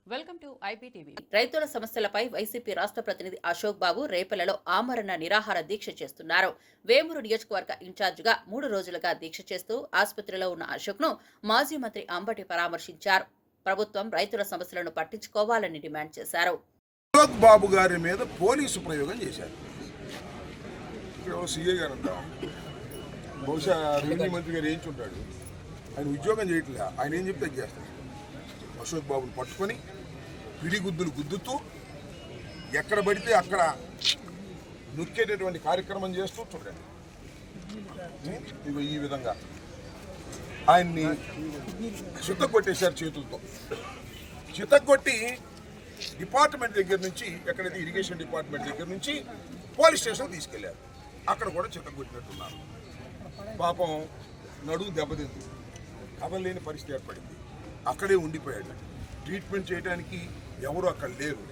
Welcome to IPTV. రైతుల సమస్యలపై YCP రాష్ట్ర ప్రతినిధి అశోక్ బాబు రేపలలో ఆమరణ నిరాహార దీక్ష చేస్తున్నారు. వేమూరు నియోజకవర్గ ఇన్ఛార్జిగా 3 రోజులుగా దీక్ష చేస్తూ ఆసుపత్రిలో ఉన్న అశోక్ ను మాజీ మంత్రి అంబటి పరామర్శించారు. ప్రభుత్వం రైతుల సమస్యలను పట్టించుకోవాలని డిమాండ్ చేశారు. అశోక్ బాబు గారి మీద పోలీసు ప్రయోగం చేశారు. సీఏ గారు అంట, బహుశా రెవెన్యూ మంత్రి గారు ఏంచుంటాడు, ఆయన ఉద్యోగం చేయట్లే, ఆయన ఏం చెప్తే చేస్తాడు. అశోక్ బాబుని పట్టుకొని పిడిగుద్దులు గుద్దుతూ ఎక్కడ పడితే అక్కడ నొక్కేటటువంటి కార్యక్రమం చేస్తూ చూడండి. ఈ విధంగా ఆయన్ని చిత్తగొట్టేశారు చేతులతో. చిత్తగొట్టి డిపార్ట్మెంట్ దగ్గర నుంచి, ఎక్కడైతే ఇరిగేషన్ డిపార్ట్మెంట్ దగ్గర నుంచి పోలీస్ స్టేషన్ తీసుకెళ్లారు. అక్కడ కూడా చిత్తగొట్టినట్టున్నారు. పాపం నడుము దెబ్బతింది, కదలలేని పరిస్థితి ఏర్పడింది. అక్కడే ఉండిపోయాడు. ట్రీట్మెంట్ చేయడానికి ఎవరు అక్కడ లేరు.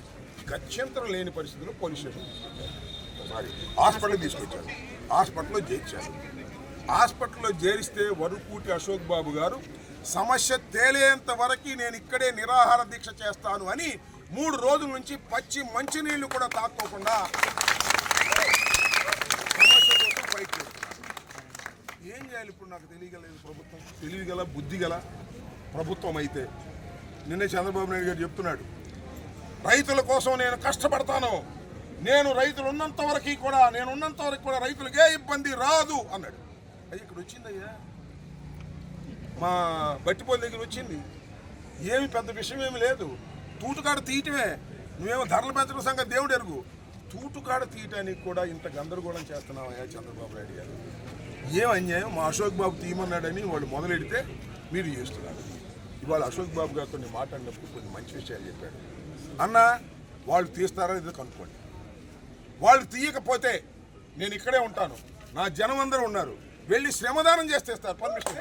గత్యంతరం లేని పరిస్థితిలో పోలీస్ స్టేషన్ తీసుకొచ్చారు. హాస్పిటల్కి తీసుకొచ్చారు. హాస్పిటల్లో చేర్చారు. హాస్పిటల్లో చేరిస్తే వరుకూటి అశోక్ బాబు గారు సమస్య తేలేంత వరకు నేను ఇక్కడే నిరాహార దీక్ష చేస్తాను అని 3 రోజుల నుంచి పచ్చి మంచినీళ్లు కూడా తాక్కోకుండా సమస్య కోసం ఫైట్ చేస్తున్నారు. ఏం చేయాలి ఇప్పుడు నాకు తెలియగలేదు. ప్రభుత్వం తెలియగల బుద్ధి గల ప్రభుత్వం అయితే, నిన్నే చంద్రబాబు నాయుడు గారు చెప్తున్నాడు, రైతుల కోసం నేను కష్టపడతాను, నేను రైతులు ఉన్నంత వరకు కూడా రైతులకు ఏ ఇబ్బంది రాదు అన్నాడు. అది ఇక్కడ వచ్చిందయ్యా, మా బట్టిపోలి దగ్గర వచ్చింది. ఏమి పెద్ద విషయం ఏమి లేదు. తూటుకాడ తీయటమే. నువ్వేమో ధరలు పెంచడం సంగతి దేవుడు ఎరుగు. తూటుకాడ తీయటానికి కూడా ఇంత గందరగోళం చేస్తున్నావయ్యా చంద్రబాబు నాయుడు గారు. ఏం అన్యాయం. మా అశోక్ బాబు తీయమన్నాడని వాళ్ళు మొదలెడితే మీరు చేస్తున్నారు. ఇవాళ అశోక్ బాబు గారితో నేను మాట్లాడినప్పుడు కొన్ని మంచి విషయాలు చెప్పాడు. అన్న, వాళ్ళు తీస్తారా ఇది కనుక్కోండి. వాళ్ళు తీయకపోతే నేను ఇక్కడే ఉంటాను, నా జనం అందరూ ఉన్నారు, వెళ్ళి శ్రమదానం చేస్తేస్తారు. పర్మిషన్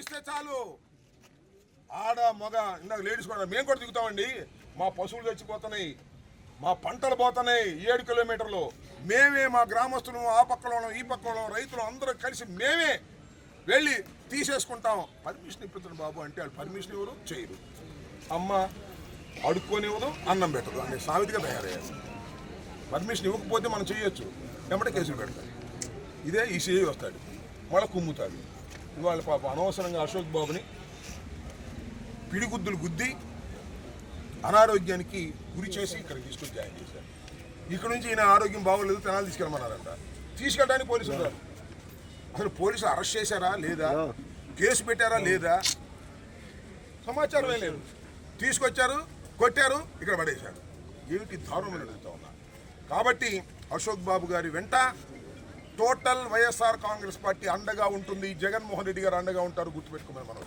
ఇస్తే చాలు. ఆడ మగ ఇందాక లేడీస్ కూడా, మేము కూడా దిగుతామండి. మా పశువులు చచ్చిపోతున్నాయి, మా పంటలు పోతున్నాయి 7 కిలోమీటర్లు. మేమే, మా గ్రామస్తులు, ఆ పక్కలో ఈ పక్కలో రైతులు అందరూ కలిసి మేమే వెళ్ళి తీసేసుకుంటాం. పర్మిషన్ ఇప్పించండి బాబు అంటే వాళ్ళు పర్మిషన్ ఇవ్వరు, చేయరు. అమ్మ అడుక్కోనివ్వదు, అన్నం పెట్టదు అనే సామెతగా తయారయ్యారు. పర్మిషన్ ఇవ్వకపోతే మనం చేయొచ్చు, వెంబడే కేసులు పెడతారు. ఇదే ఈ సిఐ వస్తాడు, మళ్ళీ కుమ్ముతాడు. ఇవాళ పాప అనవసరంగా అశోక్ బాబుని పిడిగుద్దులు గుద్ది అనారోగ్యానికి గురి చేసి ఇక్కడికి తీసుకొచ్చి జాయిన్ చేశారు. ఇక్కడ నుంచి ఈయన ఆరోగ్యం బాగోలేదు, తెనాలి తీసుకెళ్ళమన్నారంట. తీసుకెళ్ళడానికి పోలీసులు ఉన్నారు. అసలు పోలీసులు అరెస్ట్ చేశారా లేదా, కేసు పెట్టారా లేదా, సమాచారమే లేదు. తీసుకొచ్చారు, కొట్టారు, ఇక్కడ పడేశారు. ఏమిటి దారుణం అడుగుతా ఉన్నా. కాబట్టి అశోక్ బాబు గారి వెంట టోటల్ వైఎస్ఆర్ కాంగ్రెస్ పార్టీ అండగా ఉంటుంది. జగన్మోహన్ రెడ్డి గారు అండగా ఉంటారు, గుర్తుపెట్టుకోమని మనం